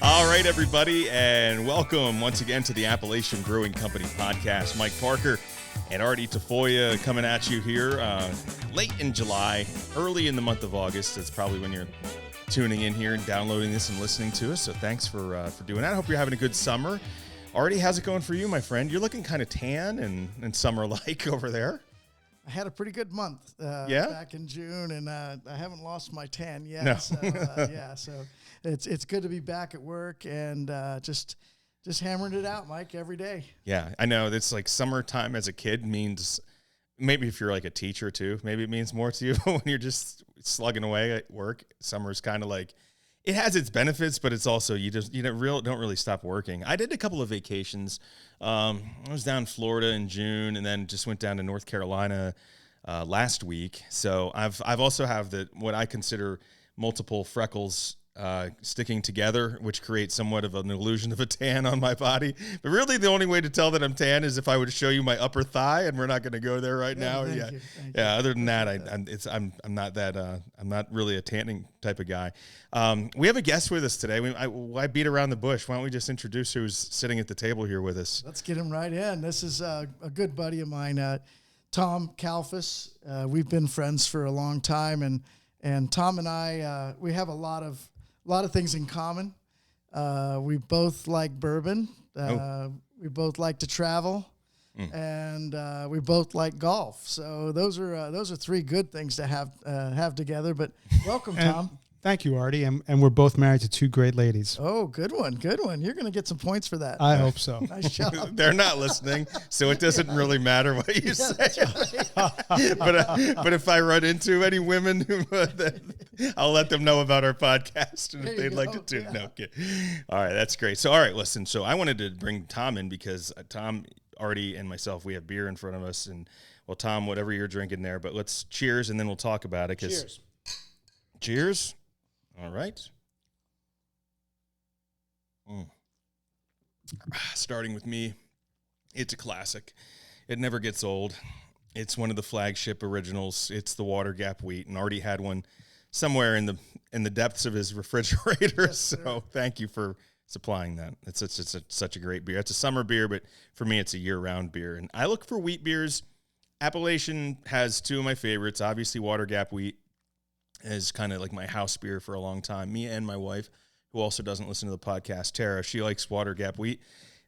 All right, everybody, and welcome once again to the Appalachian Brewing Company Podcast. Mike Parker and Artie Tafoya coming at you here late in July, early in the month of August. That's probably when you're tuning in here and downloading this and listening to us. So thanks for doing that. I hope you're having a good summer. Artie, how's it going for you, my friend? You're looking kind of tan and summer-like over there. I had a pretty good month back in June, and I haven't lost my tan yet. No. So it's good to be back at work and just hammering it out, Mike, every day. Yeah, I know. It's like summertime as a kid means, maybe if you're like a teacher too, maybe it means more to you. But when you're just slugging away at work, summer's kind of like, it has its benefits, but it's also, you don't really stop working. I did a couple of vacations. I was down in Florida in June and then just went down to North Carolina last week. So I've also have what I consider multiple freckles sticking together, which creates somewhat of an illusion of a tan on my body. But really the only way to tell that I'm tan is if I would show you my upper thigh, and we're not going to go there right now. Thank you. Other than that, I'm not that, I'm not really a tanning type of guy. We have a guest with us today. Why beat around the bush? Why don't we just introduce who's sitting at the table here with us? Let's get him right in. This is a good buddy of mine, Tom Kalfas. We've been friends for a long time, and Tom and I, we have a lot of things in common. We both like bourbon. We both like to travel, and we both like golf. So those are three good things to have together. But welcome, Tom. Thank you, Artie. And we're both married to two great ladies. Oh, good one. You're going to get some points for that. I hope so. Nice job. They're not listening, so it doesn't really matter what you say. Right. But if I run into any women, I'll let them know about our podcast, and if they'd like to tune. Yeah. No, okay. All right, that's great. So, all right, listen. So I wanted to bring Tom in because Tom, Artie, and myself, we have beer in front of us, and well, Tom, whatever you're drinking there, but let's cheers, and then we'll talk about it. Cheers. Cheers. All right. Starting with me, it's a classic. It never gets old. It's one of the flagship originals. It's the Water Gap Wheat, and Artie had one somewhere in the depths of his refrigerator. Yes, so thank you for supplying that. It's such a great beer. It's a summer beer, but for me, it's a year-round beer. And I look for wheat beers. Appalachian has two of my favorites. Obviously, Water Gap Wheat is kind of like my house beer for a long time. Me and my wife, who also doesn't listen to the podcast, Tara, she likes Water Gap Wheat,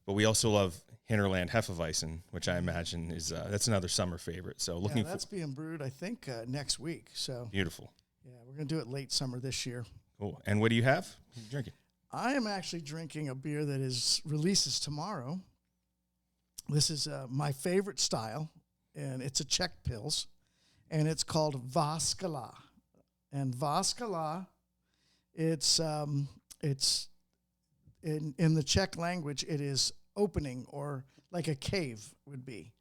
but we also love Hinterland Hefeweizen, which I imagine is that's another summer favorite. So that's being brewed, I think, next week. So beautiful. Yeah, we're going to do it late summer this year. Cool. And what do you have? What are you drinking? I am actually drinking a beer that releases tomorrow. This is my favorite style, and it's a Czech Pils, and it's called Ve Skale. And Ve Skale, it's in the Czech language, it is opening, or like a cave would be.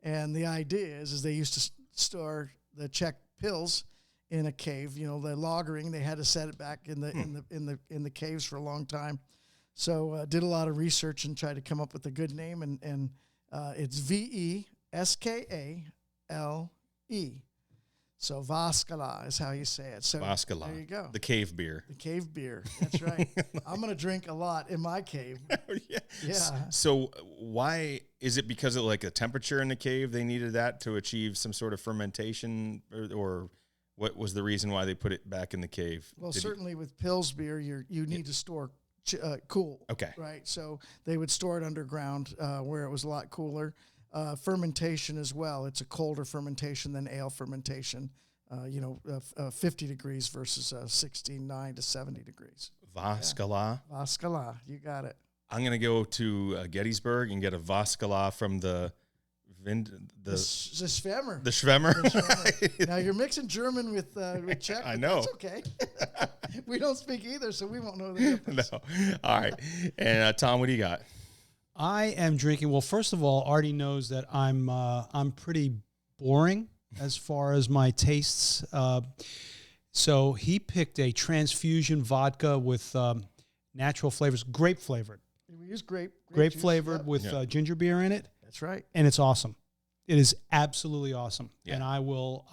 And the idea is they used to store the Czech Pils in a cave. You know, the lagering, they had to set it back in the caves for a long time. So did a lot of research and tried to come up with a good name, and it's Ve Skale. So Ve Skale is how you say it. So Ve Skale. There you go. The cave beer. The cave beer. That's right. I'm going to drink a lot in my cave. Yeah. So why is it because of like the temperature in the cave? They needed that to achieve some sort of fermentation, or what was the reason why they put it back in the cave? Well, certainly with Pils beer, you need to store cool. Okay. Right. So they would store it underground where it was a lot cooler. Fermentation as well. It's a colder fermentation than ale fermentation. 50 degrees versus 69 to 70 degrees. Ve Skale. Ve Skale. You got it. I'm going to go to Gettysburg and get a Ve Skale from the Schwemmer. The Schwemmer. Now you're mixing German with Czech. I know. That's okay. We don't speak either, so we won't know the difference. No. All right. And Tom, what do you got? I am drinking. Well, first of all, Artie knows that I'm pretty boring as far as my tastes. So he picked a Transfusion vodka with natural flavors, grape flavored. We use grape juice, flavored with ginger beer in it. That's right. And it's awesome. It is absolutely awesome. Yeah. And I will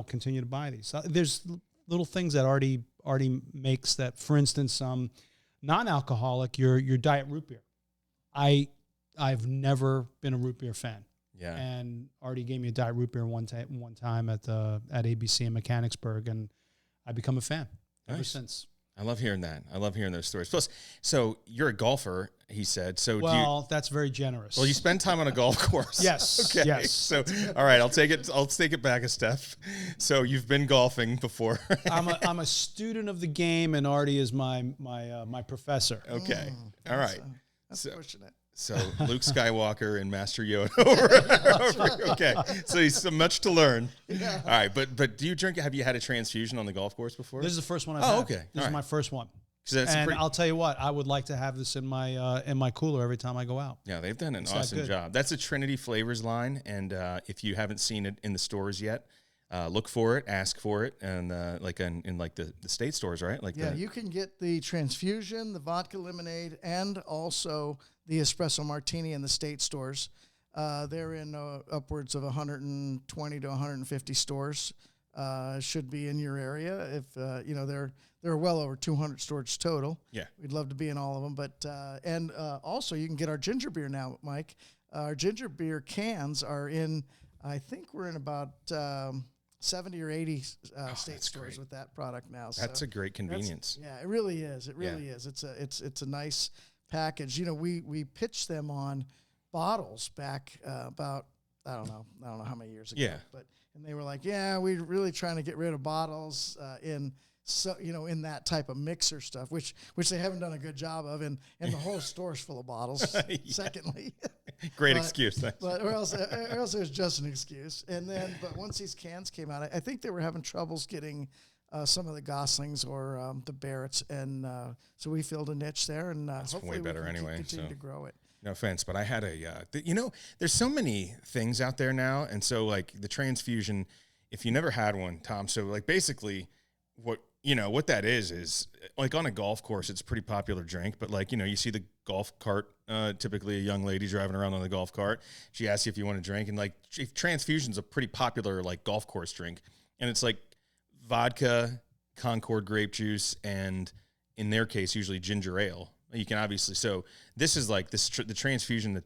continue to buy these. There's little things that Artie makes that, for instance, non-alcoholic, your diet root beer. I've never been a root beer fan. Yeah. And Artie gave me a diet root beer one time at ABC in Mechanicsburg, and I become a fan ever since. I love hearing that. I love hearing those stories. Plus, so you're a golfer, he said. So that's very generous. Well, you spend time on a golf course. Yes. Okay. Yes. So, all right, I'll take it back a step. So you've been golfing before. I'm a student of the game, and Artie is my professor. Okay. All right. That's fortunate. So Luke Skywalker and Master Yoda over. Okay. So he's so much to learn. Yeah. All right, but do you drink? Have you had a transfusion on the golf course before? This is the first one I've had. Okay. This is my first one. And I'll tell you what, I would like to have this in my cooler every time I go out. Yeah, they've done an awesome job. That's a Trinity Flavors line, and if you haven't seen it in the stores yet, look for it, ask for it, and in the state stores, right? You can get the Transfusion, the vodka lemonade, and also the espresso martini in the state stores. They're in upwards of 120 to 150 stores. Should be in your area. If there are well over 200 stores total. Yeah, we'd love to be in all of them. But also you can get our ginger beer now, Mike. Our ginger beer cans are in. I think we're in about 70 or 80 state stores with that product now. That's a great convenience. It really is. It really is. It's a nice package. We pitched them on bottles back about I don't know how many years ago. Yeah. And they were like, we're really trying to get rid of bottles in that type of mixer stuff, which they haven't done a good job of, and the whole store's full of bottles. Secondly, great excuse. Thanks. But or else it was just an excuse. And then, but once these cans came out, I think they were having troubles getting some of the Goslings or the Barretts, and so we filled a niche there, and hopefully way better we can anyway. Continue to grow it. No offense, but I had there's so many things out there now. And so like the Transfusion, if you never had one, Tom, so like basically what that is like on a golf course, it's a pretty popular drink, but like, you see the golf cart, typically a young lady driving around on the golf cart. She asks you if you want to drink, and like Transfusion's a pretty popular like golf course drink. And it's like vodka, Concord grape juice, and in their case, usually ginger ale. You can obviously, so this is like the Transfusion that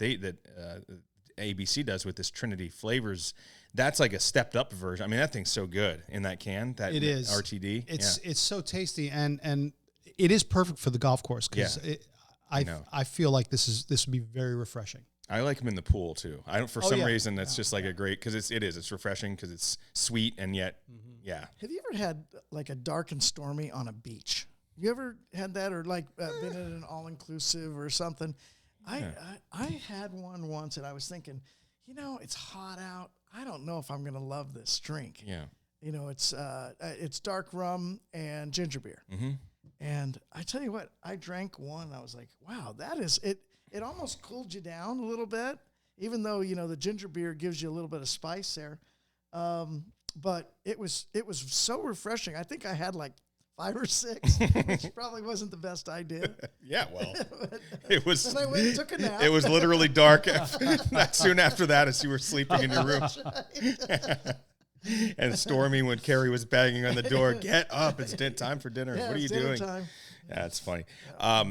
ABC does with this Trinity Flavors. That's like a stepped up version. I mean, that thing's so good in that can. It is RTD. It's so tasty, and it is perfect for the golf course because I feel like this would be very refreshing. I like them in the pool too. I don't for some reason that's just like a great because it's refreshing because it's sweet and yet Have you ever had like a dark and stormy on a beach? You ever had that, or like been in an all-inclusive or something? I had one once, and I was thinking, it's hot out. I don't know if I'm going to love this drink. Yeah. It's dark rum and ginger beer. Mm-hmm. And I tell you what, I drank one, and I was like, wow, that is it. It almost cooled you down a little bit, even though the ginger beer gives you a little bit of spice there. But it was so refreshing. I think I had like 5 or 6, which probably wasn't the best idea. Yeah, well, it was. Then I went and took a nap. It was literally dark not soon after that as you were sleeping in your room. And stormy when Carrie was banging on the door. Get up! It's time for dinner. Yeah, what are you doing? Time. Yeah, it's funny.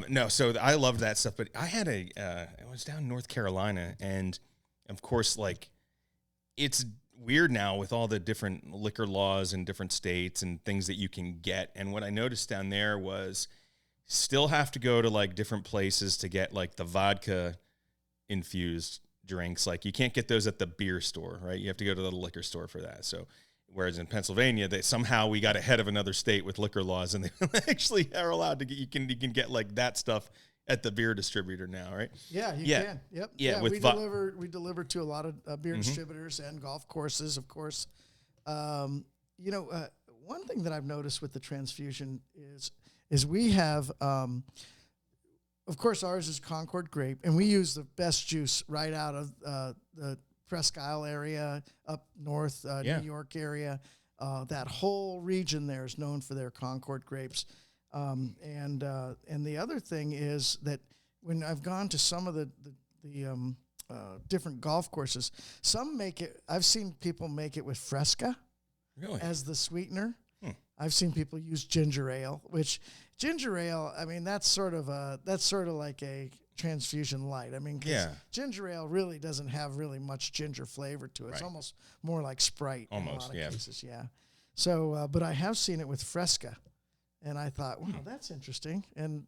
No, so I loved that stuff, but I had I was down in North Carolina, and of course, like it's weird now with all the different liquor laws in different states and things that you can get. And what I noticed down there was still have to go to like different places to get like the vodka infused drinks. Like you can't get those at the beer store, right? You have to go to the liquor store for that. So whereas in Pennsylvania, we got ahead of another state with liquor laws, and they actually are allowed to get, you can get like that stuff at the beer distributor now, right? Yeah, you can. Yep. Yeah, we deliver to a lot of beer distributors and golf courses, of course. One thing that I've noticed with the Transfusion is we have, of course, ours is Concord grape, and we use the best juice right out of the Presque Isle area, up north, New York area. That whole region there is known for their Concord grapes. And the other thing is that when I've gone to some of the different golf courses, some make it. I've seen people make it with Fresca, really, as the sweetener. I've seen people use ginger ale, which ginger ale, I mean, that's sort of like a transfusion light. I mean, 'cause ginger ale really doesn't have really much ginger flavor to it. It's almost more like Sprite in a lot of cases. Yeah. So, but I have seen it with Fresca, and I thought, wow, that's interesting. And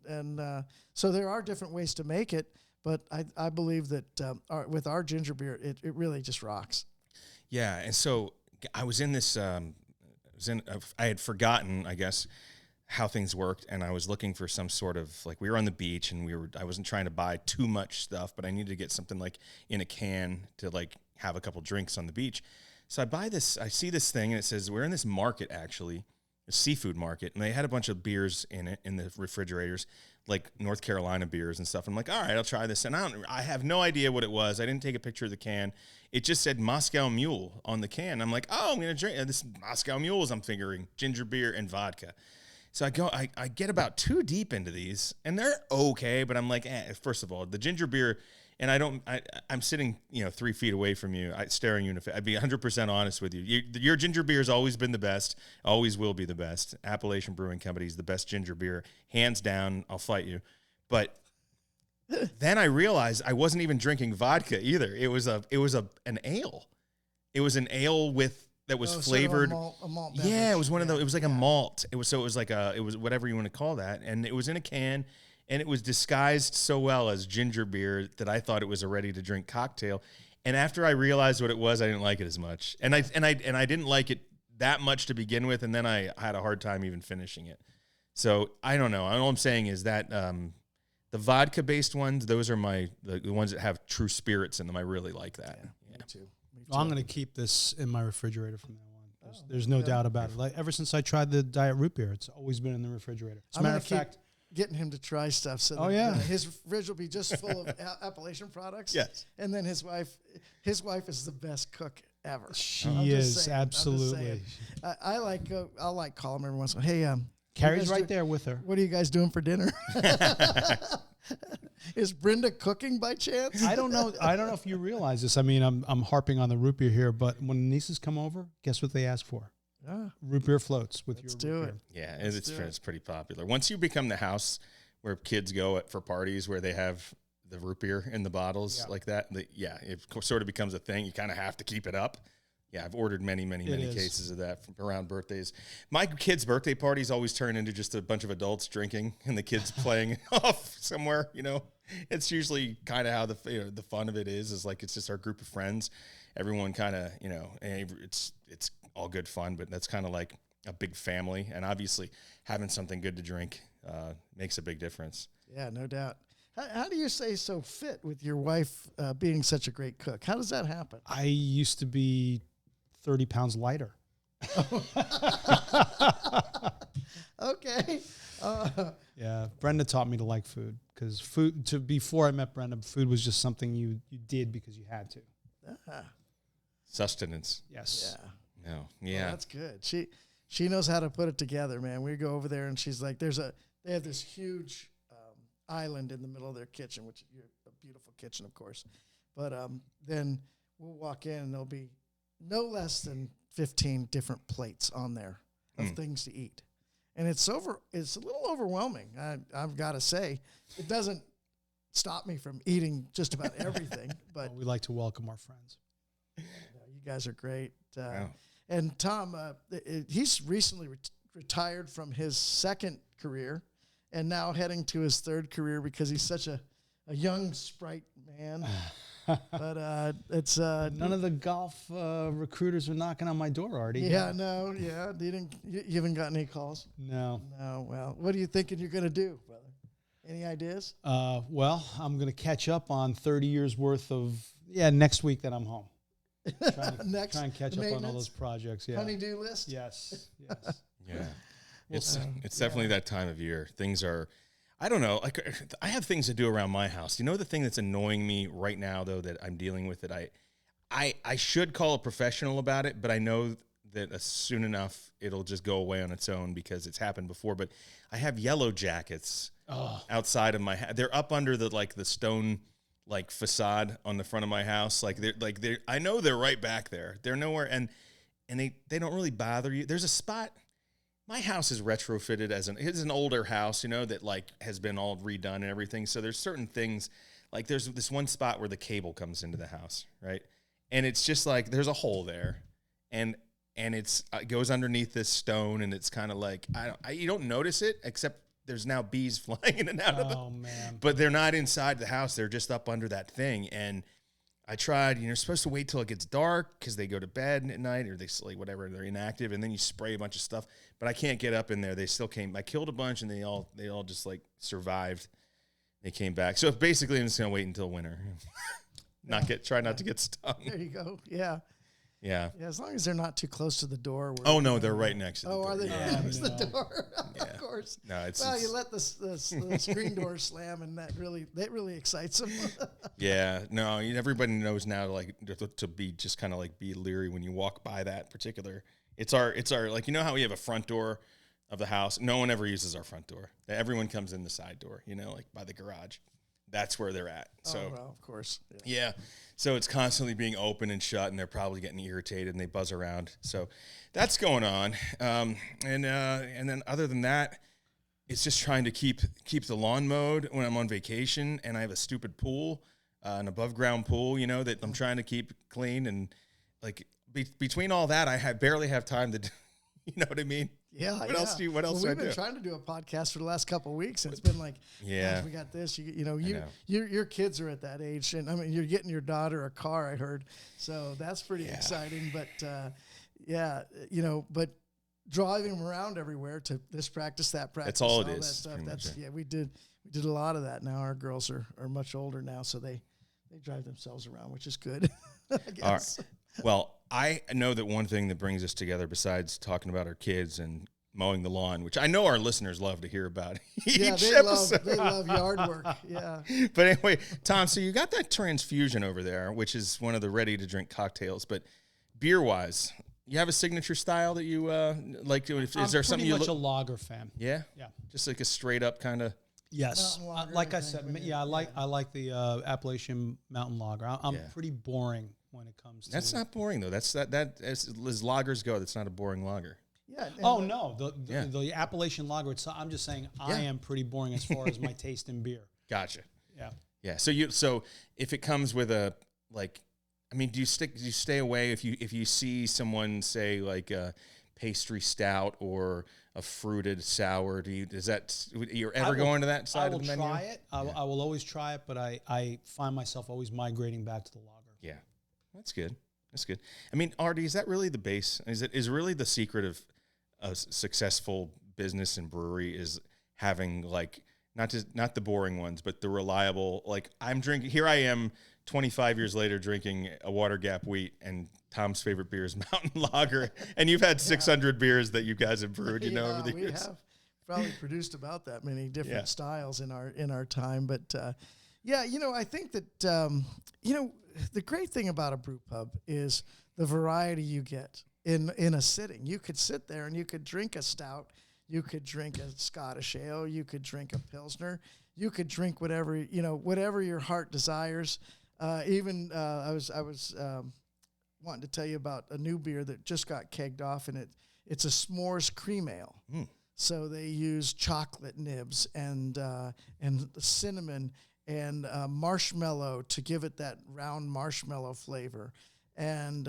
so there are different ways to make it, but I believe that with our ginger beer, it really just rocks. Yeah, and so I was in this. I had forgotten, I guess, how things worked, and I was looking for some sort of, like, we were on the beach, and I wasn't trying to buy too much stuff, but I needed to get something like in a can to like have a couple drinks on the beach. So I see this thing, and it says we're in this market, actually, a seafood market, and they had a bunch of beers in it in the refrigerators, like North Carolina beers and stuff. I'm like, all right, I'll try this, and I have no idea what it was. I didn't take a picture of the can. It just said Moscow Mule on the can. I'm like, oh, I'm gonna drink this Moscow Mules. I'm figuring ginger beer and vodka. So I get about 2 deep into these, and they're okay, but I'm like, first of all, the ginger beer, and I'm sitting 3 feet away from you, staring you in the face. I'd be 100% honest with you. Your ginger beer has always been the best, always will be the best. Appalachian Brewing Company is the best ginger beer, hands down. I'll fight you, but then I realized I wasn't even drinking vodka either. It was an ale. It was an ale that was flavored. Sort of a malt yeah, it was one of those. It was like a malt. It was whatever you want to call that, and it was in a can, and it was disguised so well as ginger beer that I thought it was a ready to drink cocktail. And after I realized what it was, I didn't like it as much, and I didn't like it that much to begin with, and then I had a hard time even finishing it. So I don't know. All I'm saying is that the vodka-based ones, those are the ones that have true spirits in them. I really like that. Me too. Well, I'm going to keep this in my refrigerator from now on. There's no doubt about it. Like, ever since I tried the diet root beer, it's always been in the refrigerator. As a matter of fact, getting him to try stuff. So his fridge will be just full of Appalachian products. Yes. And then his wife is the best cook ever. She is, absolutely. I'll call him every once in a while. Hey, Carrie's right there with her. What are you guys doing for dinner? Is Brenda cooking by chance? I don't know if you realize this. I mean, I'm harping on the root beer here, but when the nieces come over, guess what they ask for? Root beer floats with Let's your root do beer. Yeah, it's pretty popular. Once you become the house where kids go for parties where they have the root beer in the bottles like that, it sort of becomes a thing. You kind of have to keep it up. Yeah, I've ordered many cases of that from around birthdays. My kids' birthday parties always turn into just a bunch of adults drinking and the kids playing off somewhere. It's usually kind of how the fun of it is like it's just our group of friends. Everyone kind of it's all good fun, but that's kind of like a big family. And obviously, having something good to drink makes a big difference. Yeah, no doubt. How do you stay so fit with your wife being such a great cook? How does that happen? I used to be 30 pounds lighter. Okay. Yeah, Brenda taught me to like food because before I met Brenda, food was just something you did because you had to. Sustenance. Yes. Yeah. No. Yeah. Well, that's good. She knows how to put it together, man. We go over there and she's like, they have this huge island in the middle of their kitchen, which is a beautiful kitchen, of course. But then we'll walk in and there'll be no less than 15 different plates on there of things to eat. And it's a little overwhelming. I've got to say, it doesn't stop me from eating just about everything. But we like to welcome our friends. You guys are great. Wow. And Tom, he's recently retired from his second career and now heading to his third career because he's such a young sprite man. But it's none of the golf recruiters are knocking on my door, Artie. Yeah, no, yeah. You haven't gotten any calls? No. Well, what are you thinking you're going to do, brother? Any ideas? Well, I'm going to catch up on 30 years worth of next week that I'm home. Try and catch up on all those projects. Yeah. Honey-do list? Yes. Yeah. It's definitely that time of year. Things are, I don't know, like I have things to do around my house. The thing that's annoying me right now, though, that I'm dealing with, that I should call a professional about it, but I know that soon enough it'll just go away on its own because it's happened before. But I have yellow jackets outside of my house. They're up under the stone facade on the front of my house. They're I know they're right back there. They're nowhere, and they don't really bother you. There's a spot my house is retrofitted it's an older house, you know, that like has been all redone and everything. So there's certain things, like there's this one spot where the cable comes into the house, right? And it's just like there's a hole there, and it goes underneath this stone, and it's kind of like you don't notice it, except there's now bees flying in and out of them. Oh man! But they're not inside the house; they're just up under that thing. And I tried. You're supposed to wait till it gets dark because they go to bed at night or they sleep, whatever. They're inactive, and then you spray a bunch of stuff. But I can't get up in there. They still came. I killed a bunch, and they all just like survived. They came back. So basically, I'm just gonna wait until winter. Try not to get stung. There you go. Yeah. Yeah. Yeah, as long as they're not too close to the door. Oh no, they're right next to the door. Are they yeah. next to the door? Of course. No, you let the screen door slam, and that really excites them. Yeah. No, everybody knows now to be just kind of like be leery when you walk by that particular. It's our like, you know how we have a front door of the house? No one ever uses our front door. Everyone comes in the side door, you know, like by the garage. That's where they're at. So, well, of course. Yeah. So it's constantly being open and shut, and they're probably getting irritated, and they buzz around. So that's going on. And then other than that, it's just trying to keep the lawn mowed when I'm on vacation, and I have a stupid pool, an above ground pool, you know, that I'm trying to keep clean. And like between all that, I barely have time to do, you know what I mean? Yeah. What else do I do? We've been trying to do a podcast for the last couple of weeks, and it's been like, yeah, we got this. Your kids are at that age, and I mean, you're getting your daughter a car, I heard, so that's pretty exciting. But but driving them around everywhere to this practice, that practice, that's all it all is. That stuff. We did a lot of that. Now our girls are much older now, so they drive themselves around, which is good. I guess. All right. Well, I know that one thing that brings us together, besides talking about our kids and mowing the lawn, which I know our listeners love to hear about each episode. They love yard work. Yeah. But anyway, Tom, so you got that Transfusion over there, which is one of the ready-to-drink cocktails. But beer-wise, you have a signature style that you like to? Is there something you a lager fan? Yeah? Yeah. Just like a straight-up kind of... Yes, like I said, I like the Appalachian Mountain Lager. I'm pretty boring when it comes to. That's not boring though. As lagers go, that's not a boring lager. Yeah. The Appalachian Lager. I'm just saying I am pretty boring as far as my taste in beer. Gotcha. Yeah. Yeah. So if it comes with a like, I mean, do you stay away if you see someone say like a pastry stout or a fruited sour? You're ever going to that side of the menu? I will try it. I will always try it, but I find myself always migrating back to the lager. Yeah, that's good. That's good. I mean, Artie, is that really the base? Is really the secret of a successful business and brewery is having like not the boring ones, but the reliable? Like I'm drinking. Here I am, 25 years later, drinking a Water Gap Wheat, and Tom's favorite beer is Mountain Lager, and you've had 600 beers that you guys have brewed, over the years. We have probably produced about that many different styles in our time, but I think that the great thing about a brew pub is the variety you get in a sitting. You could sit there and you could drink a stout, you could drink a Scottish ale, you could drink a Pilsner, you could drink whatever your heart desires. I was wanting to tell you about a new beer that just got kegged off, and it's a s'mores cream ale. So they use chocolate nibs and cinnamon and marshmallow to give it that round marshmallow flavor. And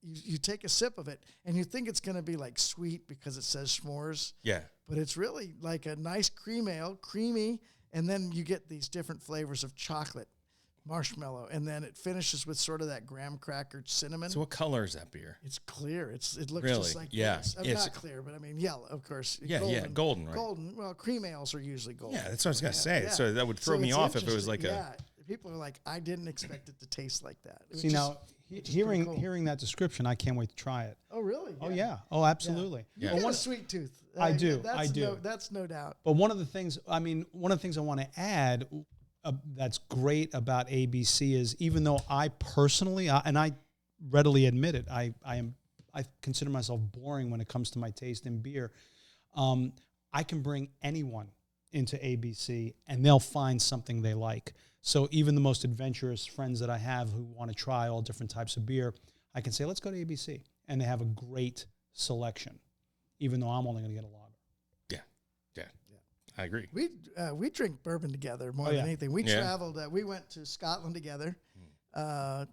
you take a sip of it and you think it's going to be like sweet because it says s'mores. Yeah. But it's really like a nice cream ale, creamy, and then you get these different flavors of chocolate, marshmallow, and then it finishes with sort of that graham cracker cinnamon. So what color is that beer? It's clear. It looks really? Just like this. It's not clear, but I mean yellow, of course. Yeah, golden, right? Golden. Well, cream ales are usually golden. Yeah, that's what I was gonna say. Yeah. So that would throw me off if it was like people are like, I didn't expect it to taste like that. See now, hearing that description, I can't wait to try it. Oh really? Oh yeah. Oh absolutely. Yeah. You got a sweet tooth. I do. That's no doubt. But one of the things I want to add that's great about ABC is, even though I personally, and I readily admit it, I consider myself boring when it comes to my taste in beer. I can bring anyone into ABC and they'll find something they like. So even the most adventurous friends that I have who want to try all different types of beer, I can say, let's go to ABC. And they have a great selection. even though I'm only going to get a lager. I agree. We drink bourbon together more than anything. We traveled. We went to Scotland together. What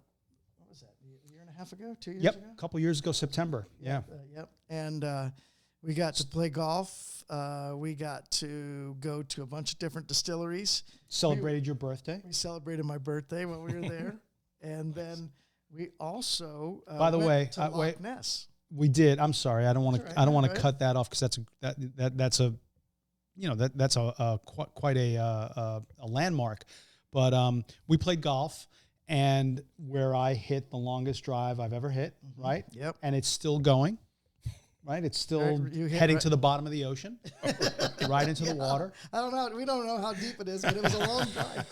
was that? A year and a half ago? 2 years ago? A couple years ago, September. Yep. And we got to play golf. We got to go to a bunch of different distilleries. Celebrated your birthday. We celebrated my birthday when we were there, and then we also by the way, to Loch Ness. We did. I'm sorry. I don't want to. Right. I don't want to cut that off because that's a that's quite a landmark. But we played golf, and where I hit the longest drive I've ever hit, right? Yep. And it's still going, right? It's still heading to the bottom of the ocean, right into the water. I don't know. We don't know how deep it is, but it was a long drive.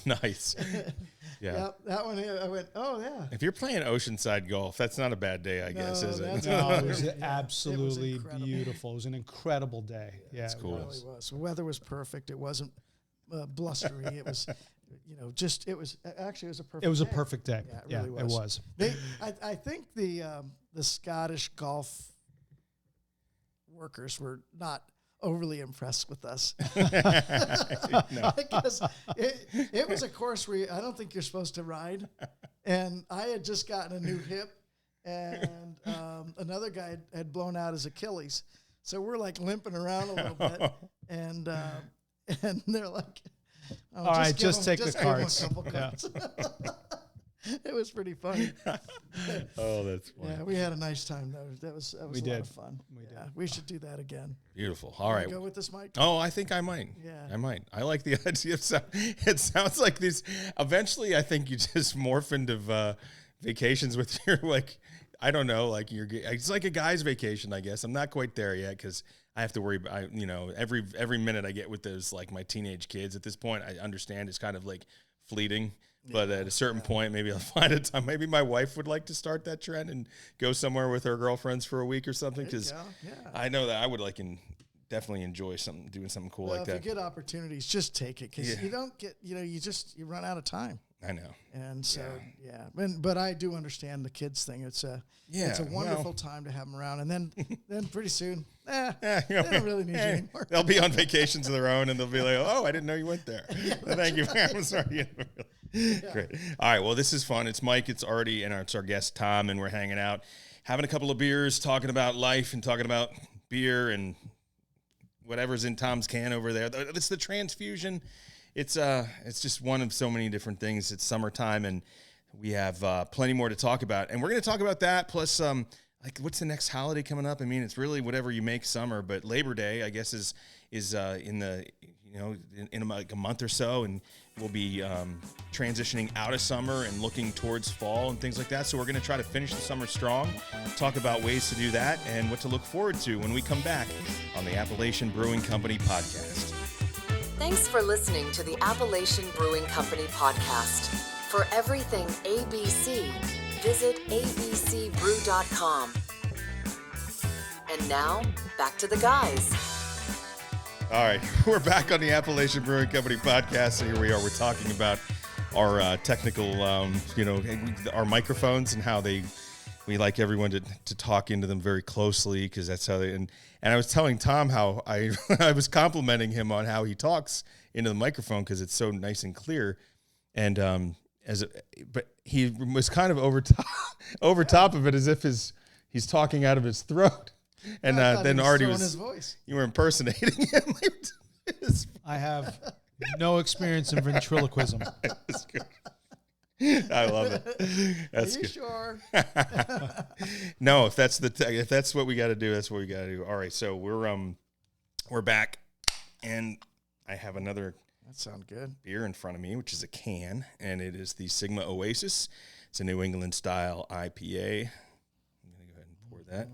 Nice. Yeah. That one, I went, oh, yeah. If you're playing oceanside golf, that's not a bad day, I guess, is it? No, it was absolutely beautiful. It was an incredible day. Yeah, it's cool. It really was. The weather was perfect. It wasn't blustery. It was, it was a perfect day. It was a perfect day. Yeah, it really was. It was. I think the Scottish golf workers were not overly impressed with us. Because it was a course where I don't think you're supposed to ride. And I had just gotten a new hip, and another guy had blown out his Achilles. So we're like limping around a little bit. And they're like, all right, just take the carts. Give 'em a couple carts. It was pretty funny. Oh, that's funny. Yeah, we had a nice time though. That was a lot of fun. We did. We should do that again. Beautiful. All right. Go with this, Mike? Oh, I think I might. Yeah. I might. I like the idea of it sounds like these. Eventually, I think you just morph into vacations with your, like, I don't know, like it's like a guy's vacation, I guess. I'm not quite there yet because I have to worry about, every minute I get with those, like, my teenage kids at this point, I understand it's kind of like fleeting. But at a certain point, maybe I'll find a time. Maybe my wife would like to start that trend and go somewhere with her girlfriends for a week or something. Because I know that I would definitely enjoy doing something cool like that. If you get opportunities, just take it because you don't get, you run out of time. I know. And so, but I do understand the kids thing. It's a wonderful time to have them around. And then pretty soon, they don't really need you anymore. They'll be on vacations of their own, and they'll be like, oh, I didn't know you went there. Thank you. I'm sorry. Great. All right. Well, this is fun. It's Mike, it's Artie, and it's our guest, Tom, and we're hanging out, having a couple of beers, talking about life and talking about beer and whatever's in Tom's can over there. It's the Transfusion. It's just one of so many different things. It's summertime, and we have plenty more to talk about. And we're going to talk about that, plus like what's the next holiday coming up? I mean, it's really whatever you make summer, but Labor Day, I guess, is in the in like a month or so, and we'll be transitioning out of summer and looking towards fall and things like that. So we're going to try to finish the summer strong, talk about ways to do that, and what to look forward to when we come back on the Appalachian Brewing Company Podcast. Thanks for listening to the Appalachian Brewing Company Podcast. For everything ABC, visit abcbrew.com. And now, back to the guys. All right, we're back on the Appalachian Brewing Company Podcast. So here we are. We're talking about our technical, our microphones and how we like everyone to talk into them very closely because that's how they. And I was telling Tom how I was complimenting him on how he talks into the microphone because it's so nice and clear. And but he was kind of over top of it as if he's talking out of his throat. And then Artie was, his voice. You were impersonating him. I have no experience in ventriloquism. That's good. I love it. That's Are you good. Sure? No, if that's if that's what we got to do, that's what we got to do. All right, so we're back, and I have another. That sounds good. Beer in front of me, which is a can, and it is the Sigma Oasis. It's a New England style IPA. I'm gonna go ahead and pour that.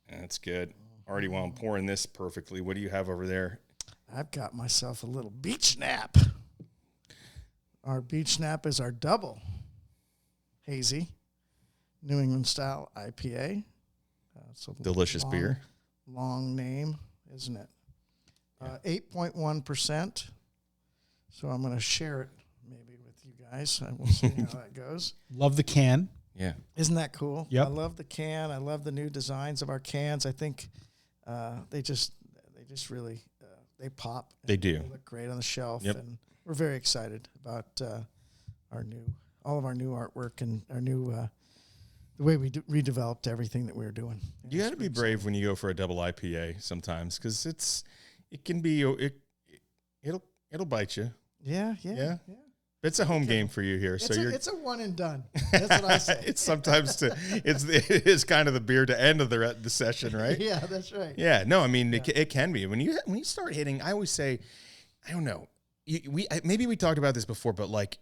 That's good. Already, while I'm pouring this perfectly, what do you have over there? I've got myself a little beach nap. Our beach nap is our double hazy New England style IPA. It's a Delicious beer. Long name, isn't it? 8.1%. So I'm going to share it maybe with you guys. We'll see how that goes. Love the can. Yeah. Isn't that cool? Yep. I love the can. I love the new designs of our cans. I think they just really they pop. They do. They look great on the shelf, Yep. and we're very excited about all of our new artwork and our new the way we redeveloped everything that we were doing. You got to be brave when you go for a double IPA sometimes, because it'll bite you. Yeah. It's a home game for you here, It's a one and done. That's what I say. It's sometimes it is kind of the beer to end of the session, right? Yeah, that's right. Yeah, no, I mean it can be when you start hitting. I always say, I don't know, maybe we talked about this before, but like,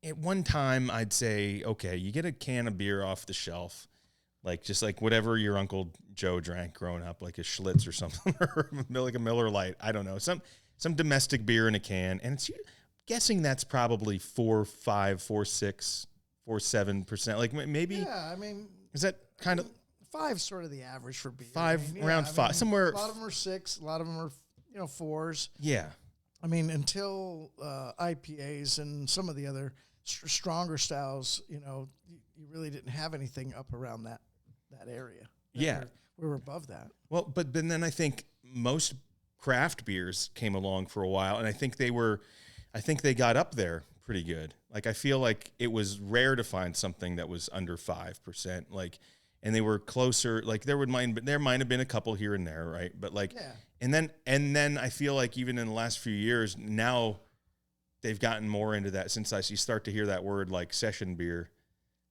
at one time I'd say, okay, you get a can of beer off the shelf, like just like whatever your Uncle Joe drank growing up, like a Schlitz or something, or like a Miller Lite. I don't know, some domestic beer in a can, and it's guessing that's probably 4, 5, 4, 6, 4, 7%. Like maybe. Yeah, I mean, is that kind of 5's sort of the average for beer. around 5, somewhere. A lot of them are 6. A lot of them are 4s. Yeah. I mean, until IPAs and some of the other stronger styles, you really didn't have anything up around that area. Yeah. We were above that. Well, but then I think most craft beers came along for a while, and I think they got up there pretty good. Like, I feel like it was rare to find something that was under 5%. Like, and they were closer. Like, there might have been a couple here and there, right? But like, yeah. And then I feel like even in the last few years now, they've gotten more into that. Since you start to hear that word, like session beer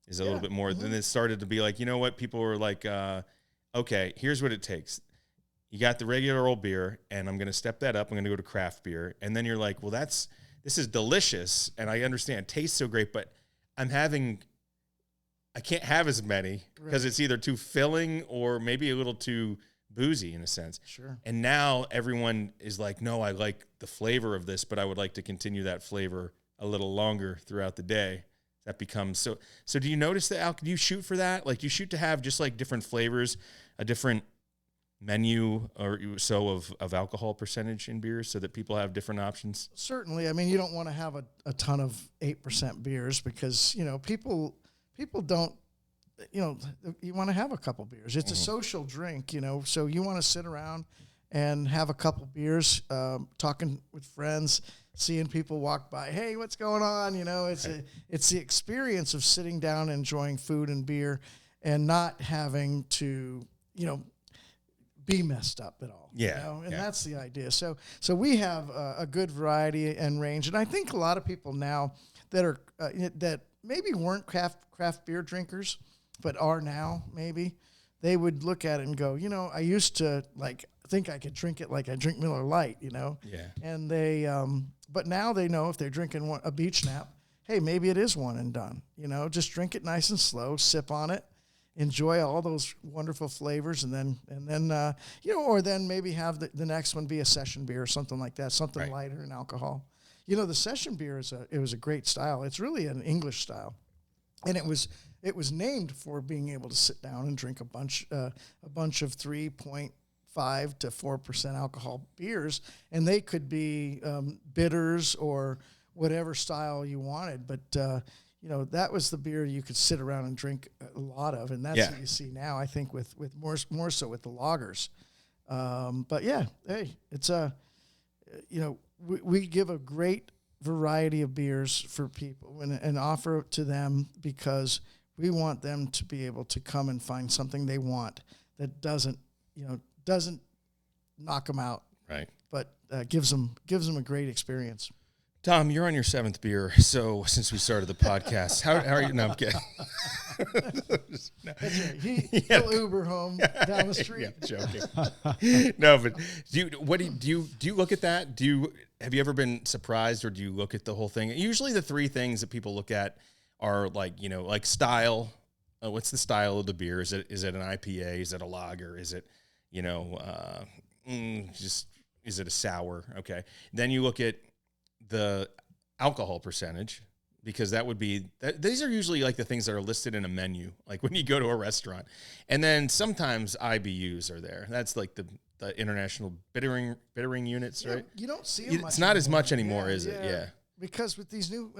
is a little bit more. Then it started to be like, you know what? People were like, okay, here's what it takes. You got the regular old beer, and I'm going to step that up. I'm going to go to craft beer. And then you're like, well, this is delicious. And I understand it tastes so great, but I can't have as many because it's either too filling or maybe a little too boozy in a sense. Sure. And now everyone is like, no, I like the flavor of this, but I would like to continue that flavor a little longer throughout the day. That becomes so do you notice that? Do you shoot for that? Like, you shoot to have just like different flavors, a different menu or so of alcohol percentage in beers so that people have different options? Certainly. I mean, you don't want to have a ton of 8% beers because, people don't, you want to have a couple beers. It's a social drink, so you want to sit around and have a couple beers, talking with friends, seeing people walk by. Hey, what's going on? It's the experience of sitting down, enjoying food and beer, and not having to, be messed up at all. Yeah. And that's the idea. So we have a good variety and range, and I think a lot of people now that are that maybe weren't craft beer drinkers, but are now maybe, they would look at it and go, I used to think I could drink it like I drink Miller Lite, Yeah. And they, but now they know if they're drinking a beach nap, hey, maybe it is one and done. Just drink it nice and slow, sip on it, enjoy all those wonderful flavors, and then or then maybe have the next one be a session beer or something like that, something lighter in alcohol. The session beer was a great style. It's really an English style, and it was named for being able to sit down and drink a bunch of 3.5 to 4% alcohol beers, and they could be bitters or whatever style you wanted. But that was the beer you could sit around and drink a lot of, and that's what you see now. I think with more so with the lagers. But yeah, hey, it's we give a great variety of beers for people and offer it to them because we want them to be able to come and find something they want that doesn't knock them out, right? But gives them a great experience. Tom, you're on your 7th beer. So since we started the podcast, how are you? No, I'm kidding. That's right. He'll Uber home down the street. Yeah, joking. No, but do you look at that? Have you ever been surprised, or do you look at the whole thing? Usually the 3 things that people look at are like style. What's the style of the beer? Is it an IPA? Is it a lager? Is it is it a sour? Okay. Then you look at the alcohol percentage, because that would be these are usually like the things that are listed in a menu, like when you go to a restaurant. And then sometimes IBUs are there. That's like the international bittering units, right? You don't see them much. It's not as much anymore, is it? Yeah. Because with these new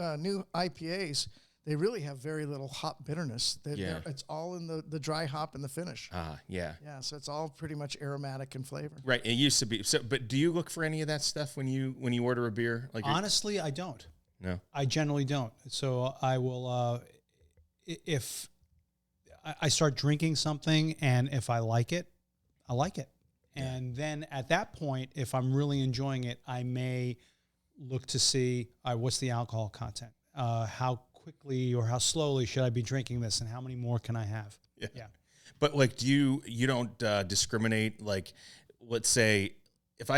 IPAs, they really have very little hop bitterness. Yeah. It's all in the dry hop and the finish. Yeah. Yeah, so it's all pretty much aromatic in flavor. Right. It used to be. So, but do you look for any of that stuff when you order a beer? Like Honestly, I don't. No. I generally don't. So I will, if I start drinking something and if I like it, I like it. And then at that point, if I'm really enjoying it, I may look to see what's the alcohol content, how quickly or how slowly should I be drinking this, and how many more can I have? Yeah. But like, you don't discriminate? Like, let's say if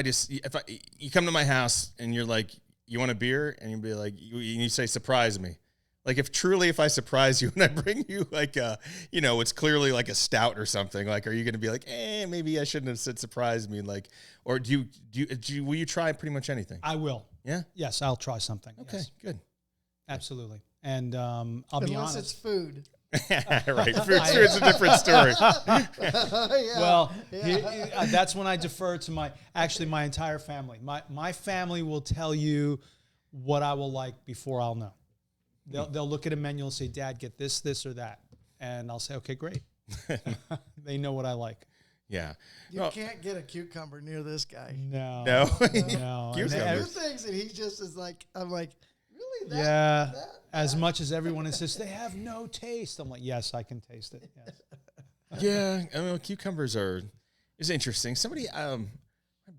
you come to my house and you're like, you want a beer, and you'd be like, you say, surprise me. Like, if I surprise you and I bring you like it's clearly like a stout or something, like, are you going to be like, maybe I shouldn't have said surprise me? Like, or will you try pretty much anything? I will. Yeah. Yes, I'll try something. Okay, yes. good. Absolutely. And I'll be honest. Unless it's food. Right. Food's a different story. Well, that's when I defer to my entire family. My family will tell you what I will like before I'll know. They'll look at a menu and say, Dad, get this, or that. And I'll say, okay, great. They know what I like. Yeah. You can't get a cucumber near this guy. No. Cucumbers. There are things that he just is like, I'm like, really? That? As much as everyone insists, they have no taste. I'm like, yes, I can taste it. Yes. Yeah. I mean, cucumbers is interesting. Somebody, my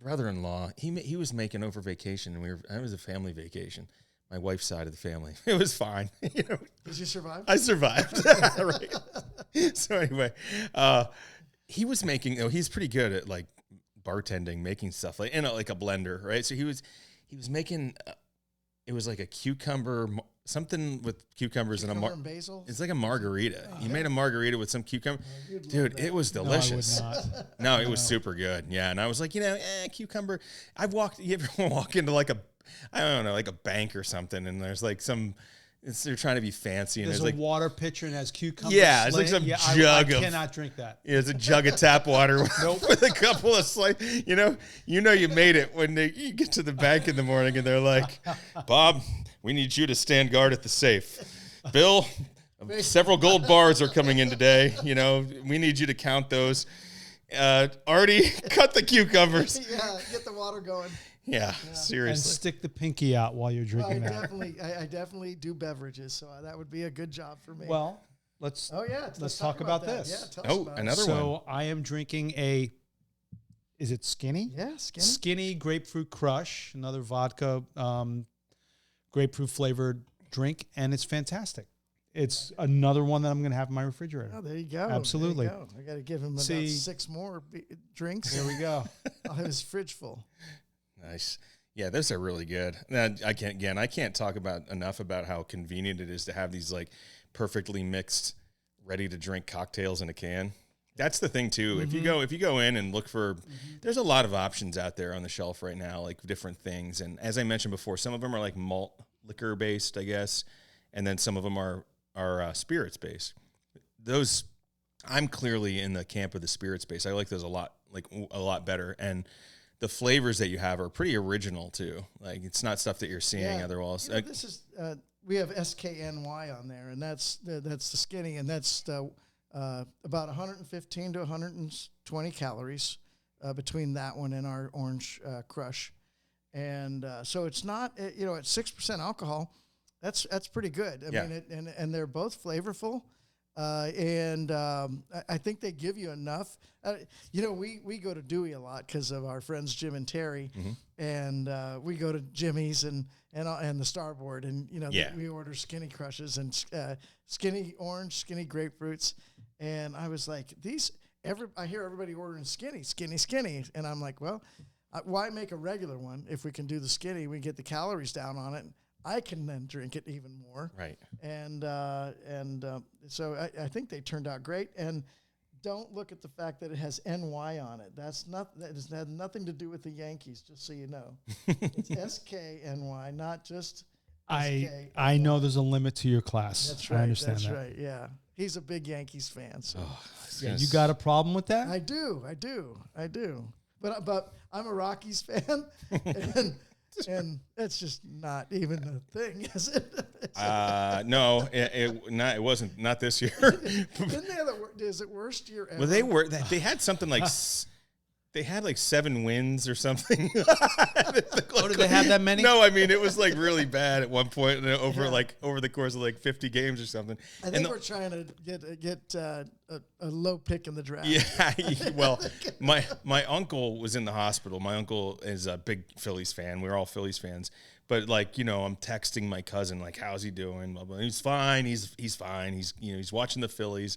brother-in-law, he was making over vacation, and it was a family vacation. My wife's side of the family. It was fine. Did you survive? I survived. Right. So anyway, he was making. He's pretty good at like bartending, making stuff like in like a blender, right? So he was making. It was like a cucumber, something with cucumbers and basil. It's like a margarita. He made a margarita with some cucumber. Dude, it was delicious. No, I would not. No, it was super good. Yeah, and I was like, cucumber. You ever walk into like a bank or something, and there's like they're trying to be fancy, and there's like water pitcher and has cucumbers. Yeah, it's like some jug I of. cannot drink that. Yeah, it's a jug of tap water with a couple of slices. You made it when you get to the bank in the morning, and they're like, Bob, we need you to stand guard at the safe. Bill, several gold bars are coming in today. We need you to count those. Artie, cut the cucumbers. Yeah, get the water going. Yeah, seriously. And stick the pinky out while you're drinking that. I definitely do beverages, so that would be a good job for me. Well, let's talk about this. Yeah, tell us about another one. So I am drinking is it Skinny? Yeah, Skinny. Skinny Grapefruit Crush, another vodka grapefruit flavored drink, and it's fantastic. It's another one that I'm going to have in my refrigerator. Oh, there you go. Absolutely. There you go. I got to give him about 6 more drinks. There we go. I'll have his fridge full. Nice. Yeah, those are really good. I can't talk enough about how convenient it is to have these like perfectly mixed, ready to drink cocktails in a can. That's the thing too. Mm-hmm. If you go in and look for, there's a lot of options out there on the shelf right now, like different things. And as I mentioned before, some of them are like malt liquor based, I guess, and then some of them are spirits based. Those, I'm clearly in the camp of the spirits based. I like those a lot better. And the flavors that you have are pretty original too. Like it's not stuff that you're seeing otherwise. This is we have SKNY on there, and that's the Skinny, and that's about 115 to 120 calories between that one and our Orange Crush, and so it's not at 6% alcohol. That's pretty good. I mean, and they're both flavorful. And I think they give you enough. We go to Dewey a lot because of our friends Jim and Terry, and we go to Jimmy's and the Starboard, and we order Skinny Crushes and Skinny Orange, Skinny Grapefruits, and I was like, I hear everybody ordering Skinny, and I'm like, well, why make a regular one if we can do the Skinny? We get the calories down on it. I can then drink it even more. Right. And so I think they turned out great. And don't look at the fact that it has NY on it. That has nothing to do with the Yankees, just so you know. It's SKNY, not just SK. I know there's a limit to your class. That's right. I understand that's that. right. Yeah. He's a big Yankees fan. So You got a problem with that? I do. But I'm a Rockies fan. And And that's just not even a thing, is it? No, it wasn't. Not this year. Didn't they have is it worst year ever? Well, they had something like they had like 7 wins or something. Oh, did they have that many? No, I mean it was like really bad at one point over the course of like 50 games or something. I think we're trying to get a low pick in the draft. Yeah, well, my uncle was in the hospital. My uncle is a big Phillies fan. We're all Phillies fans. But like, I'm texting my cousin like, how's he doing? Blah, blah. He's fine. He's fine. He's watching the Phillies.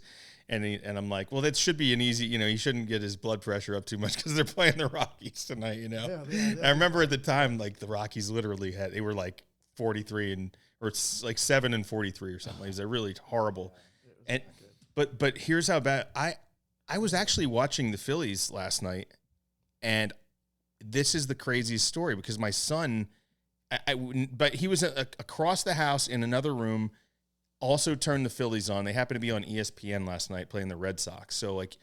And I'm like, well, that should be an easy, he shouldn't get his blood pressure up too much because they're playing the Rockies tonight, Yeah. I remember at the time, like the Rockies literally they were like 43 or it's like 7-43 or something. They're really horrible. And but here's how bad I was actually watching the Phillies last night, and this is the craziest story because my son, but he was across the house in another room. Also turned the Phillies on. They happened to be on ESPN last night playing the Red Sox. So, like,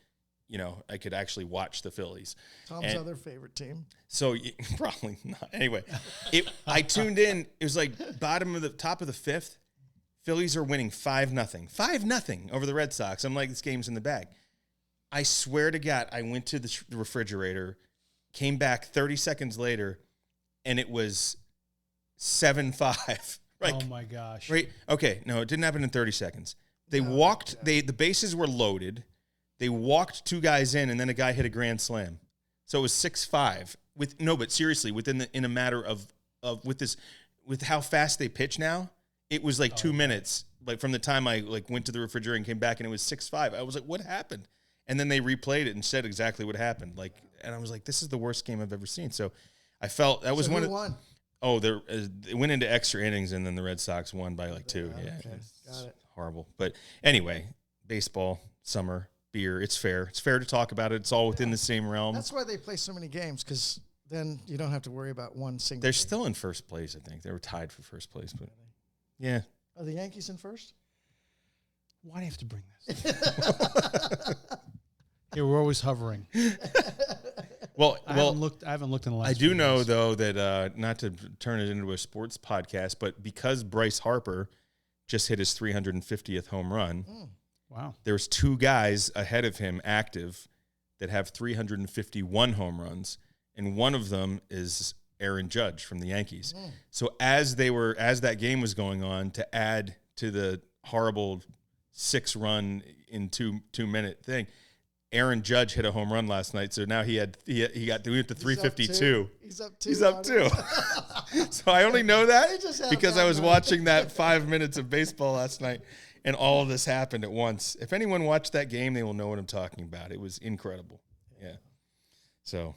I could actually watch the Phillies. Tom's other favorite team. So, probably not. Anyway, I tuned in. It was like top of the 5th. Phillies are winning 5-0. 5-0 over the Red Sox. I'm like, this game's in the bag. I swear to God, I went to the refrigerator, came back 30 seconds later, and it was 7-5. Like, oh my gosh! Right? Okay. No, it didn't happen in 30 seconds. They walked. The bases were loaded. They walked 2 guys in, and then a guy hit a grand slam. So it was 6-5. But seriously, in a matter of with how fast they pitch now, it was like 2 minutes. Like from the time I went to the refrigerator and came back, and it was 6-5. I was like, what happened? And then they replayed it and said exactly what happened. And I was like, this is the worst game I've ever seen. So I felt that was who won? Oh, it went into extra innings, and then the Red Sox won by like 2. Yeah, okay. Got it. Horrible. But anyway, baseball, summer, beer, it's fair. It's fair to talk about it. It's all within the same realm. That's why they play so many games, because then you don't have to worry about one single They're game. still in first place, I think. They were tied for first place, but yeah. Are the Yankees in first? Why do you have to bring this? Yeah, we're always hovering. Well, I haven't looked in the last. I do know years. though that not to turn it into a sports podcast, but because Bryce Harper just hit his 350th home run, wow, there's 2 guys ahead of him active that have 351 home runs, and one of them is Aaron Judge from the Yankees. So as that game was going on, to add to the horrible 6-run in 2-minute thing, Aaron Judge hit a home run last night, so now he went to 352. He's up 2. He's up 2. So I only know that because I was night. watching that 5 minutes of baseball last night, and all of this happened at once. If anyone watched that game, they will know what I'm talking about. It was incredible. Yeah. So,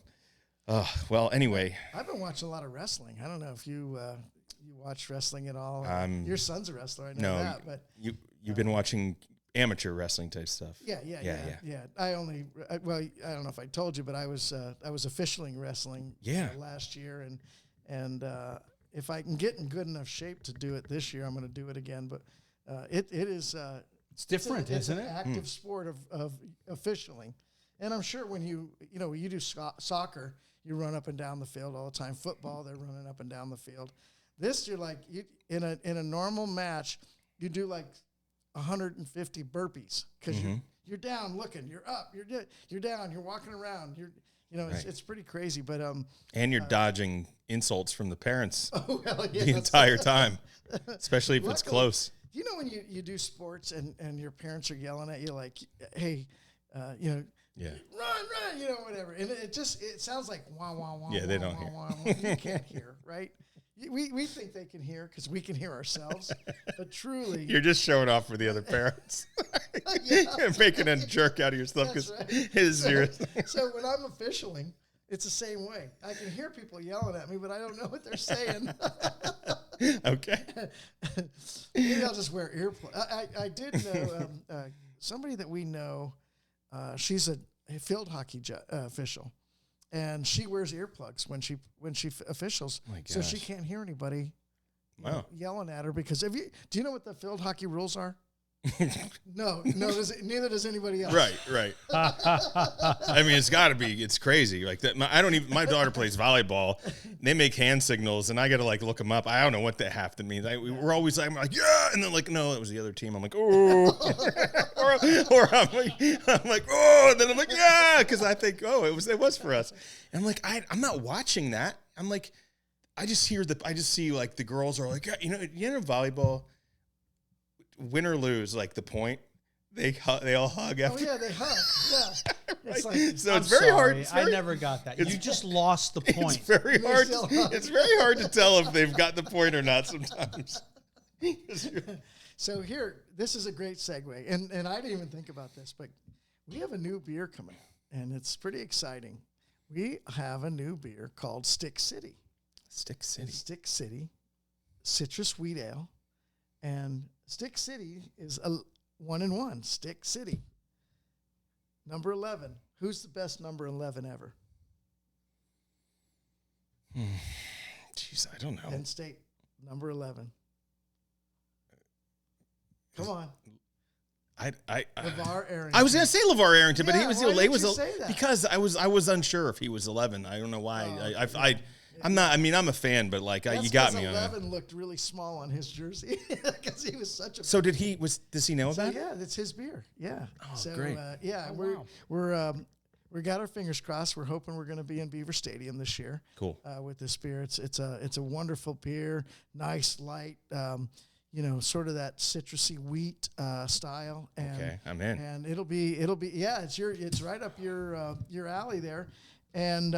well, anyway. I've been watching a lot of wrestling. I don't know if you watch wrestling at all. Your son's a wrestler, I know that. But you've been watching amateur wrestling type stuff. Yeah. I don't know if I told you, but I was officialing wrestling last year, and if I can get in good enough shape to do it this year, I'm going to do it again. But it is it's different, isn't it? It's an active sport of officialing, and I'm sure when you do soccer, you run up and down the field all the time. Football, they're running up and down the field. This you're like in a normal match, you do like 150 burpees because you're down looking, you're up, you're down, you're walking around, it's pretty crazy. But and you're dodging insults from the parents the entire time, especially if it's close. You know when you do sports and your parents are yelling at you like, hey, run, whatever, and it sounds like wah wah wah. Yeah, they don't hear. Wah, wah. You can't hear, right? We think they can hear because we can hear ourselves, but truly... You're just showing off for the other parents. You're making a jerk out of yourself because his ears. So when I'm officialing, it's the same way. I can hear people yelling at me, but I don't know what they're saying. Okay. Maybe I'll just wear earplugs. I did know somebody that we know, she's a field hockey official. And she wears earplugs when she officials, so she can't hear anybody yelling at her. Because do you know what the field hockey rules are? No, neither does anybody else. Right. I mean, it's got to be. It's crazy. Like that. My daughter plays volleyball. They make hand signals, and I got to like look them up. I don't know what that half to mean. We're always like, I'm like, yeah, and then like, no, it was the other team. I'm like, oh, or I'm like, oh, and then I'm like, yeah, because I think, oh, it was for us. And I'm like, I'm not watching that. I'm like, I just see like the girls are like, yeah, you know, volleyball. Win or lose, like the point, they all hug after. Oh yeah, they hug. Yeah, right? it's So it's very hard. I never got that. You just lost the point. It's very hard. It's very hard to tell if they've got the point or not sometimes. So here, this is a great segue, and I didn't even think about this, but we have a new beer coming out, and it's pretty exciting. We have a new beer called Stick City. Stick City, citrus wheat ale, and Stick City is a 1-in-1. Stick City. Number 11. Who's the best number 11 ever? Jeez, I don't know. Penn State, number 11. Come on. LeVar Arrington. I was gonna say LeVar Arrington, but Yeah, he was why did you say that? because I was unsure if he was 11. I don't know why. I'm not. I mean, I'm a fan, but like you got me on 11 looked really small on his jersey because he was such a. So does he know about it? Yeah, that's his beer. Yeah. Oh, so, great. We got our fingers crossed. We're hoping we're going to be in Beaver Stadium this year. Cool. With the Spirits, it's a wonderful beer, nice, light. Sort of that citrusy wheat style. And, okay, I'm in. And it'll be yeah. It's right up your alley there. And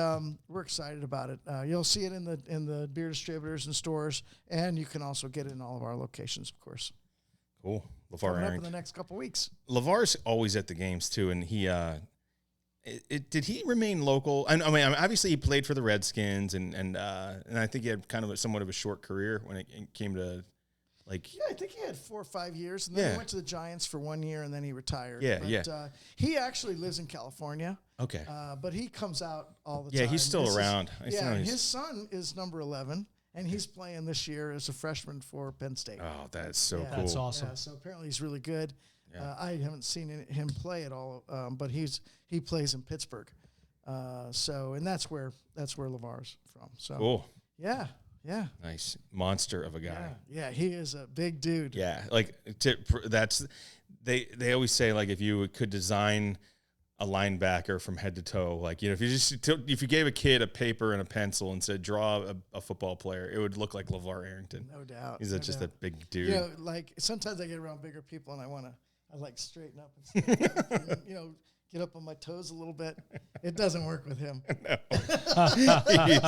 we're excited about it. You'll see it in the beer distributors and stores, and you can also get it in all of our locations, of course. Cool. LeVar Coming up Arrington. in the next couple weeks. LeVar's always at the games too, and he did he remain local? I mean, obviously he played for the Redskins, and I think he had kind of somewhat of a short career when it came to. Yeah, I think he had 4 or 5 years, and then he went to the Giants for 1 year, and then he retired. He actually lives in California. Okay. But he comes out all the time. Yeah, he's still around. His son is number 11, and he's playing this year as a freshman for Penn State. Oh, that's so cool. That's awesome. Yeah, so apparently he's really good. Yeah. I haven't seen him play at all, but he plays in Pittsburgh. And that's where LeVar's from. So cool. Yeah. Yeah. Nice monster of a guy. Yeah, he is a big dude. Yeah, like they always say like if you could design a linebacker from head to toe, like if you gave a kid a paper and a pencil and said draw a football player, it would look like LeVar Arrington. No doubt. He's just a big dude. Like sometimes I get around bigger people and I like straighten up and get up on my toes a little bit. It doesn't work with him. No.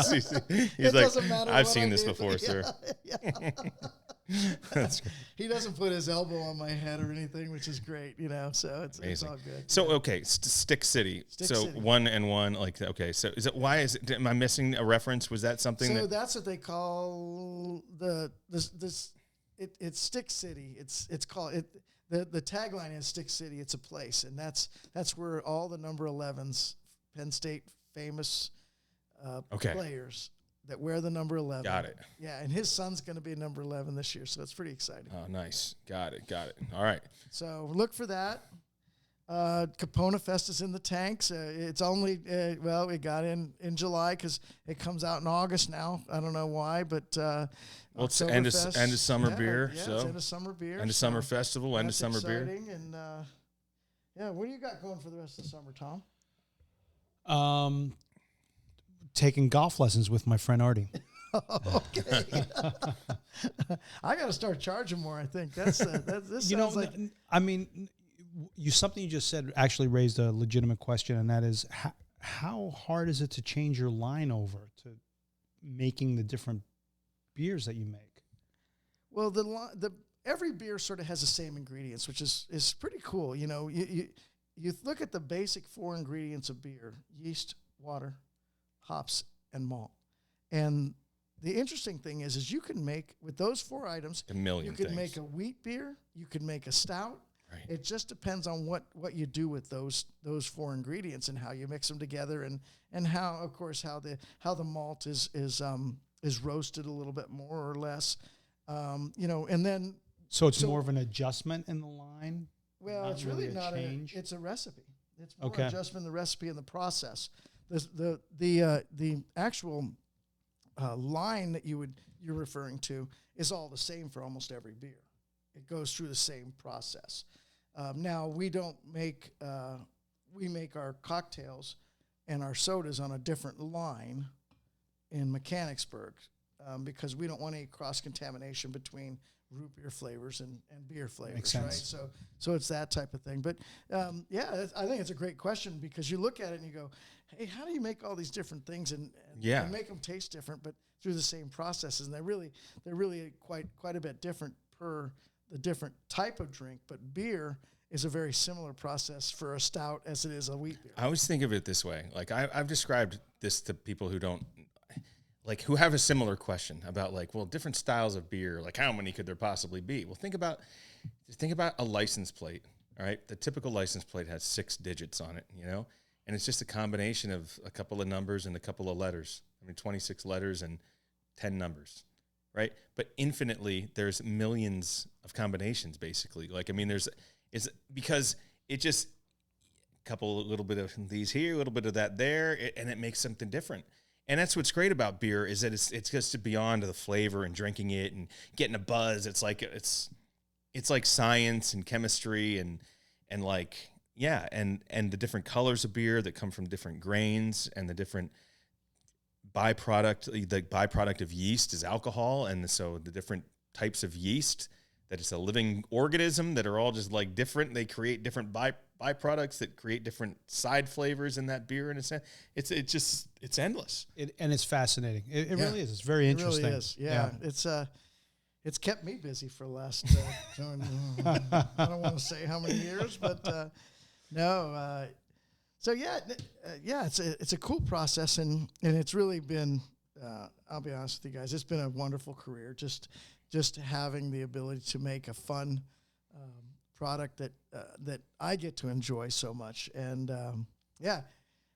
he's like, doesn't matter. I've seen this before, sir. Yeah. That's great. He doesn't put his elbow on my head or anything, which is great, so it's all good. So, okay, Stick City. City. 1-in-1, like, okay, so am I missing a reference? Was that something? So that's what they call it's Stick City. It's called it. The tagline is Stick City. It's a place, and that's where all the number 11s, Penn State famous players that wear the number 11. Got it. Yeah, and his son's going to be number 11 this year, so that's pretty exciting. Oh, nice. Got it. All right. So look for that. Capona Fest is in the tanks. It's only it got in July because it comes out in August now. I don't know why, but it's end of summer beer. Yeah, so it's end of summer beer. End of summer festival. End of summer beer. And what do you got going for the rest of the summer, Tom? Taking golf lessons with my friend Artie. Okay. I got to start charging more. I think this sounds like. I mean, something you just said actually raised a legitimate question, and that is how hard is it to change your line over to making the different beers that you make? Well, every beer sort of has the same ingredients, which is pretty cool. You look at the basic 4 ingredients of beer: yeast, water, hops, and malt. And the interesting thing is you can make, with those 4 items, you could make a wheat beer, you could make a stout. Right. It just depends on what you do with those 4 ingredients and how you mix them together, and how, of course, how the malt is roasted a little bit more or less, and then So it's more of an adjustment in the line? Well, it's really not change? it's a recipe. It's more Okay. adjustment in the recipe and the process. The actual line that you're referring to is all the same for almost every beer. It goes through the same process. Now we don't make we make our cocktails and our sodas on a different line in Mechanicsburg because we don't want any cross contamination between root beer flavors and beer flavors. Makes sense. Right? So it's that type of thing. But yeah, I think it's a great question because you look at it and you go, hey, how do you make all these different things and make them taste different, but through the same processes? And they're really quite a bit different per the different type of drink. But beer is a very similar process for a stout as it is a wheat beer. I always think of it this way. Like I've described this to people who don't, like, who have a similar question about, like, well, different styles of beer, like how many could there possibly be? Well, think about a license plate. All right. The typical license plate has 6 digits on it, you know, and it's just a combination of a couple of numbers and a couple of letters. I mean, 26 letters and 10 numbers. Right. But infinitely, there's millions of combinations, basically. Like, I mean, it's because it just a little bit of these here, a little bit of that there, and it makes something different. And that's what's great about beer is that it's just beyond the flavor and drinking it and getting a buzz. It's like science and chemistry and like, yeah, and the different colors of beer that come from different grains and the different byproduct. The byproduct of yeast is alcohol, and so the different types of yeast, that it's a living organism that are all just like different. They create different byproducts that create different side flavors in that beer. And it's endless. And it's fascinating. It really is. It's very interesting. It really is. Yeah. It's kept me busy for the last, I don't want to say how many years, but no. So yeah, it's a cool process, and it's really been, I'll be honest with you guys, it's been a wonderful career. Just having the ability to make a fun product that I get to enjoy so much. And yeah,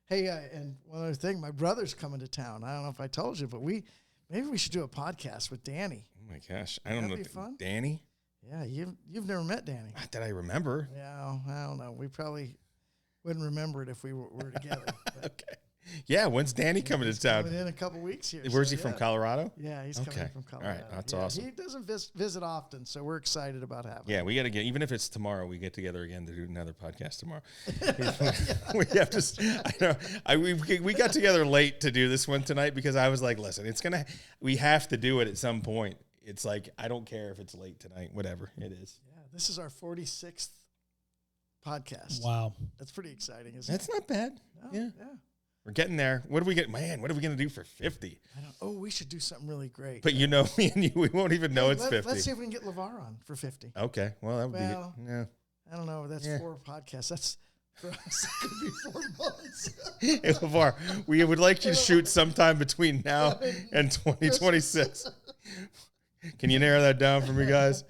hey, and one other thing, my brother's coming to town. I don't know if I told you, but maybe we should do a podcast with Danny. Oh my gosh, I don't know. That'd be fun. Danny? Yeah, you've never met Danny. Not that I remember. Yeah, I don't know. We probably wouldn't remember it if we were together. Okay. Yeah, when's Danny coming to town? Coming in a couple weeks here. Where's he from, Colorado? Yeah, he's coming in from Colorado. All right, that's awesome. He doesn't visit often, so we're excited about having him. Yeah, we got to even if it's tomorrow, we get together again to do another podcast tomorrow. We have to, I know, we got together late to do this one tonight because I was like, listen, we have to do it at some point. It's like, I don't care if it's late tonight, whatever it is. Yeah, this is our 46th podcast. Wow. That's pretty exciting, isn't That's not bad. No, Yeah. yeah. We're getting there. What are we going to do for 50? We should do something really great. But you know me and you, we won't even know it's 50. Let's see if we can get LeVar on for 50. Okay. Well, that would be, yeah. I don't know. That's 4 podcasts. That's for us. It could be 4 months. Hey, LeVar, we would like you to shoot sometime between now and 2026. Can you narrow that down for me, guys?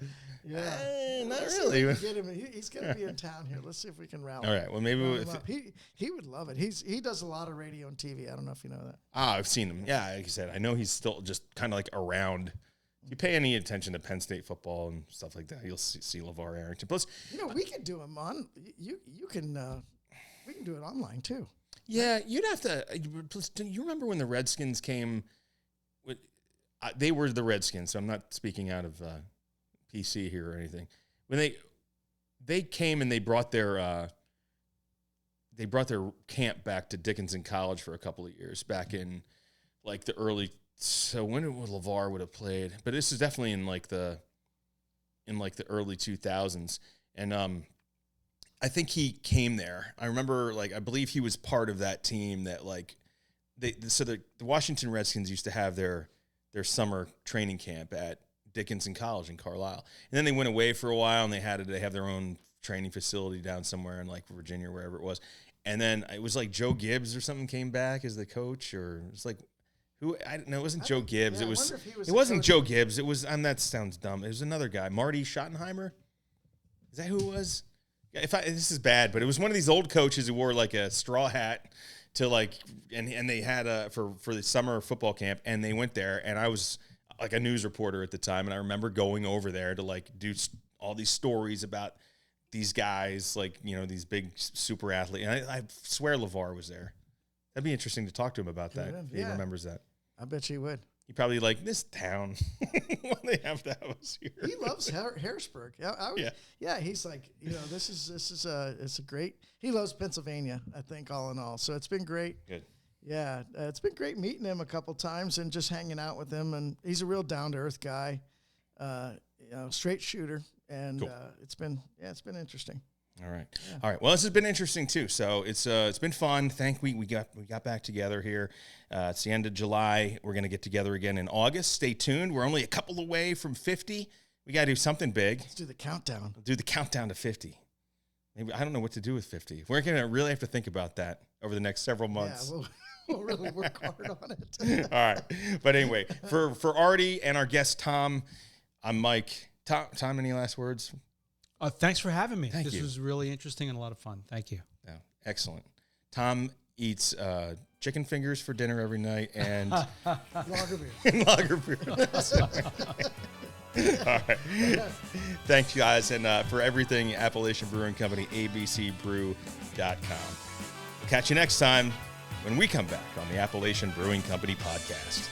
Yeah. Not Let's really. see if we can get him. He's going to be in town here. Let's see if we can rally All right. Well, maybe him up. He would love it. He does a lot of radio and TV. I don't know if you know that. I've seen him. Yeah, like you said, I know he's still just kind of like around. If you pay any attention to Penn State football and stuff like that, you'll see LeVar Arrington. Plus, we can do him on. You can. We can do it online too. Yeah, you'd have to. Plus, do you remember when the Redskins came? They were the Redskins, so I'm not speaking out of PC here or anything. When they came and they brought their camp back to Dickinson College for a couple of years back in like the early. So when LeVar would have played, but this is definitely in the early 2000s, and I think he came there. I remember, I believe he was part of that team that the Washington Redskins used to have their summer training camp at Dickinson College in Carlisle. And then they went away for a while and they have their own training facility down somewhere in Virginia or wherever it was. And then it was Joe Gibbs or something came back as the coach, or it's who, I don't know. It wasn't Joe Gibbs. Yeah, it wasn't Joe Gibbs. It was, that sounds dumb. It was another guy, Marty Schottenheimer. Is that who it was? This is bad, but it was one of these old coaches who wore a straw hat to and they had for the summer football camp, and they went there, and like a news reporter at the time, and I remember going over there to like do all these stories about these guys, like, you know, these big super athletes. And I swear LeVar was there. That'd be interesting to talk to him about that. If he remembers that. I bet you would. He probably like, this town, why do they have to have us here? He loves Harrisburg. Yeah. He's like, you know, it's a great. He loves Pennsylvania, I think, all in all. So it's been great. Good. Yeah, it's been great meeting him a couple times and just hanging out with him. And he's a real down to earth guy, you know, straight shooter. And cool. It's been interesting. All right. Yeah. All right. Well, this has been interesting too. So it's been fun. We got back together here. It's the end of July. We're going to get together again in August. Stay tuned. We're only a couple away from 50. We got to do something big. Let's do the countdown. We'll do the countdown to 50. Maybe I don't know what to do with 50. We're going to really have to think about that over the next several months. Yeah, we'll really work hard on it. All right. But anyway, for Artie and our guest Tom, I'm Mike. Tom, any last words? Thanks for having me. Thank you. This was really interesting and a lot of fun. Thank you. Yeah, excellent. Tom eats chicken fingers for dinner every night and Lager beer. and lager beer. All right. Thanks, guys. And for everything Appalachian Brewing Company, abcbrew.com. We'll catch you next time when we come back on the Appalachian Brewing Company Podcast.